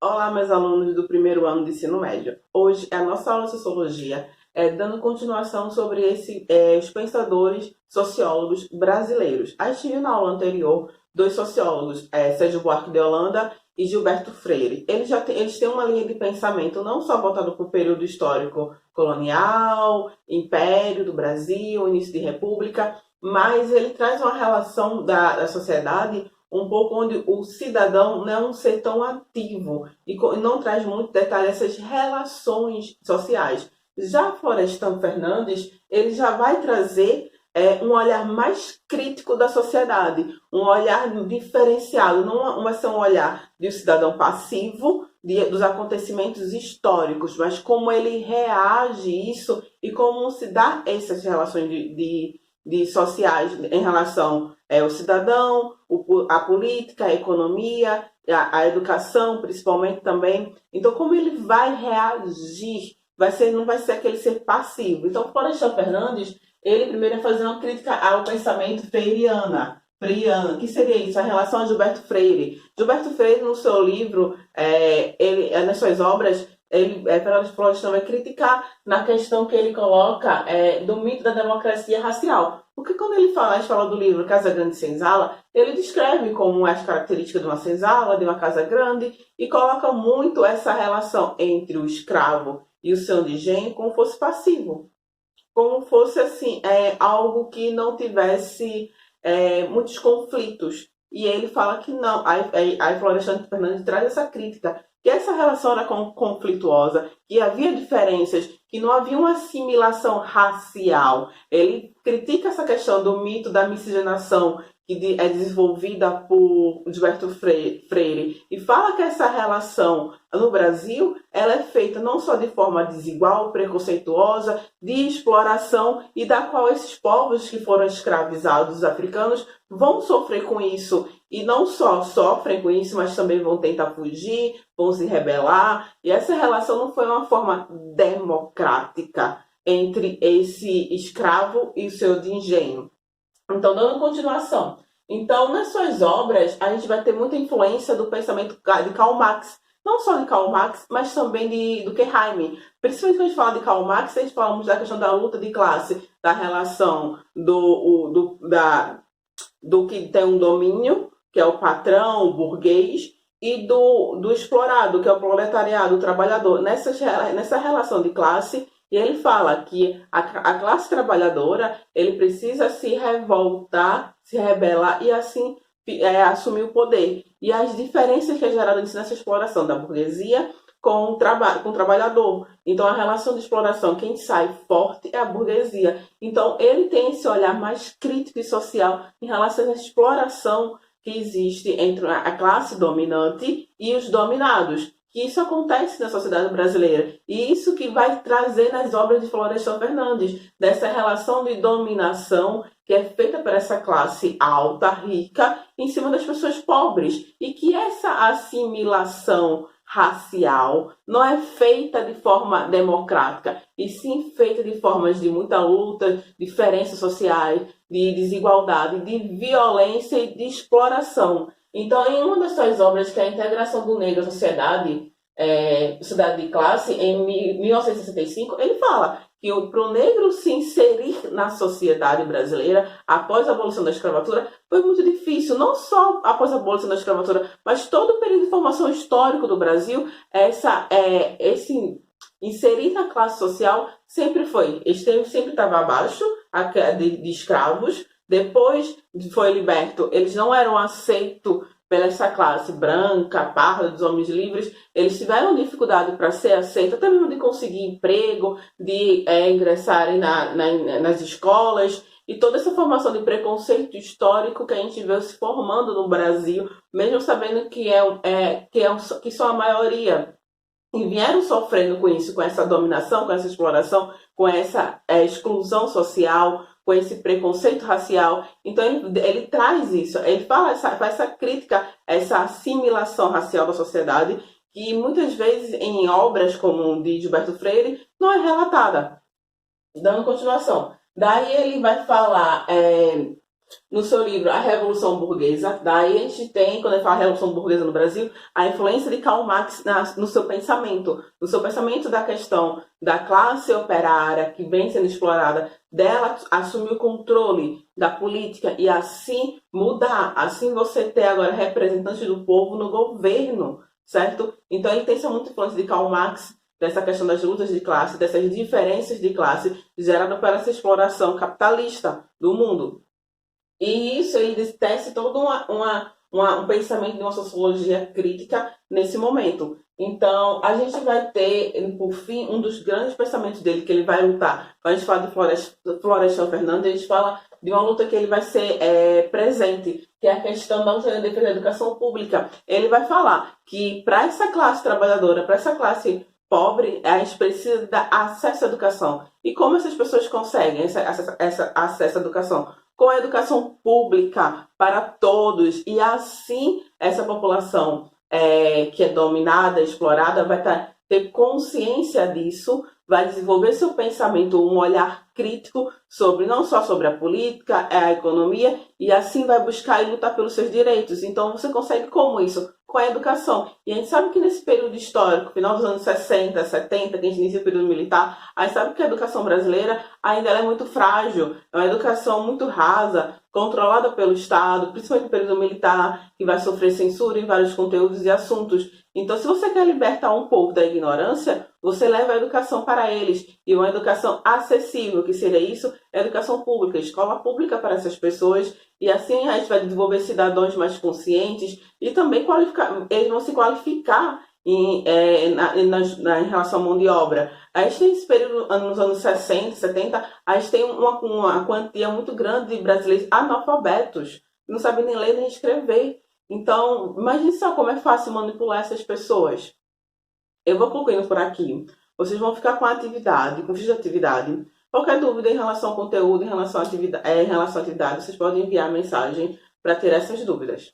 Olá, meus alunos do primeiro ano de ensino médio. Hoje é a nossa aula de sociologia, dando continuação sobre os pensadores sociólogos brasileiros. A gente viu na aula anterior dois sociólogos, Sérgio Buarque de Holanda e Gilberto Freire. Eles têm uma linha de pensamento não só voltada para o período histórico colonial, Império do Brasil, início de República, mas ele traz uma relação da sociedade um pouco onde o cidadão não é um ser tão ativo e não traz muito detalhe essas relações sociais. Já Florestan Fernandes, ele já vai trazer um olhar mais crítico da sociedade, um olhar diferenciado, não vai ser um olhar de um cidadão passivo dos acontecimentos históricos, mas como ele reage isso e como se dá essas relações de sociais em relação ao cidadão, a política, a economia, a educação, principalmente também. Então, como ele vai reagir? Não vai ser aquele ser passivo. Então, Florestan Fernandes, ele primeiro vai fazer uma crítica ao pensamento freiriana, que seria isso, a relação a Gilberto Freire. Gilberto Freire, no seu livro, nas suas obras, Florestan vai criticar na questão que ele coloca do mito da democracia racial. Porque quando a gente fala do livro Casa Grande Senzala, ele descreve como as características de uma senzala, de uma casa grande, e coloca muito essa relação entre o escravo e o seu engenho como fosse passivo. Como fosse assim, algo que não tivesse muitos conflitos. E ele fala que não. Aí Florestan Fernandes traz essa crítica, que essa relação era conflituosa, que havia diferenças, que não havia uma assimilação racial. Ele critica essa questão do mito da miscigenação que é desenvolvida por Gilberto Freire e fala que essa relação no Brasil ela é feita não só de forma desigual, preconceituosa, de exploração e da qual esses povos que foram escravizados, os africanos, vão sofrer com isso. E não só sofrem com isso, mas também vão tentar fugir, vão se rebelar. E essa relação não foi uma forma democrática entre esse escravo e o seu de engenho. Então, dando continuação. Então, nas suas obras, a gente vai ter muita influência do pensamento de Karl Marx. Não só de Karl Marx, mas também do Durkheim. Principalmente quando a gente fala de Karl Marx, a gente fala muito da questão da luta de classe, da relação do que tem um domínio, que é o patrão, o burguês, e do explorado, que é o proletariado, o trabalhador. Nessa relação de classe, e ele fala que a classe trabalhadora ele precisa se revoltar, se rebelar e assim assumir o poder. E as diferenças que é gerada nessa exploração da burguesia com o trabalhador. Então, a relação de exploração, quem sai forte é a burguesia. Então, ele tem esse olhar mais crítico e social em relação à exploração que existe entre a classe dominante e os dominados. Que isso acontece na sociedade brasileira. E isso que vai trazer nas obras de Florestan Fernandes, dessa relação de dominação que é feita por essa classe alta, rica, em cima das pessoas pobres. E que essa assimilação racial não é feita de forma democrática, e sim feita de formas de muita luta, diferenças sociais, de desigualdade, de violência e de exploração. Então, em uma das suas obras, que é a Integração do Negro à Sociedade de Classe, em 1965, ele fala que para o negro se inserir na sociedade brasileira após a abolição da escravatura foi muito difícil, não só após a abolição da escravatura, mas todo o período de formação histórico do Brasil, esse inserir na classe social sempre foi, sempre estava abaixo de escravos. Depois foi liberto, eles não eram aceitos pela essa classe branca, parda, dos homens livres. Eles tiveram dificuldade para ser aceitos, até mesmo de conseguir emprego, de ingressarem nas escolas. E toda essa formação de preconceito histórico que a gente vê se formando no Brasil, mesmo sabendo que são a maioria. E vieram sofrendo com isso, com essa dominação, com essa exploração, com essa exclusão social, com esse preconceito racial. Então ele traz isso, ele faz essa crítica, essa assimilação racial da sociedade, que muitas vezes em obras como de Gilberto Freire não é relatada. Dando continuação. Daí ele vai falar no seu livro A Revolução Burguesa. Daí a gente tem, quando ele fala Revolução Burguesa no Brasil, a influência de Karl Marx no seu pensamento da questão da classe operária que vem sendo explorada, dela assumir o controle da política e assim mudar, assim você ter agora representantes do povo no governo, certo? Então ele tem essa muita influência de Karl Marx, dessa questão das lutas de classe, dessas diferenças de classe geradas por essa exploração capitalista do mundo. E isso ele tece todo um pensamento de uma sociologia crítica nesse momento. Então, a gente vai ter, por fim, um dos grandes pensamentos dele, que ele vai lutar. Quando a gente fala de Florestan Fernandes, a gente fala de uma luta que ele vai ser presente, que é a questão da luta da defesa da educação pública. Ele vai falar que para essa classe trabalhadora, para essa classe pobre, a gente precisa dar acesso à educação. E como essas pessoas conseguem esse acesso à educação? Com a educação pública para todos. E assim, essa população que é dominada, explorada, vai ter consciência disso, vai desenvolver seu pensamento, um olhar crítico sobre não só sobre a política, a economia, e assim vai buscar e lutar pelos seus direitos. Então você consegue como isso? Com a educação. E a gente sabe que nesse período histórico, final dos anos 60, 70, que a gente inicia o período militar, a gente sabe que a educação brasileira ainda é muito frágil, é uma educação muito rasa, controlada pelo Estado, principalmente no período militar, que vai sofrer censura em vários conteúdos e assuntos. Então, se você quer libertar um povo da ignorância, você leva a educação para eles. E uma educação acessível, que seria isso, é educação pública, escola pública para essas pessoas. E assim a gente vai desenvolver cidadãos mais conscientes e também eles vão se qualificar em relação à mão de obra. A gente tem esse período nos anos 60, 70, a gente tem uma quantia muito grande de brasileiros analfabetos, que não sabem nem ler nem escrever. Então, imagine só como é fácil manipular essas pessoas. Eu vou concluindo por aqui. Vocês vão ficar com a atividade, com ficha de atividade. Qualquer dúvida em relação ao conteúdo, em relação à atividade, vocês podem enviar mensagem para ter essas dúvidas.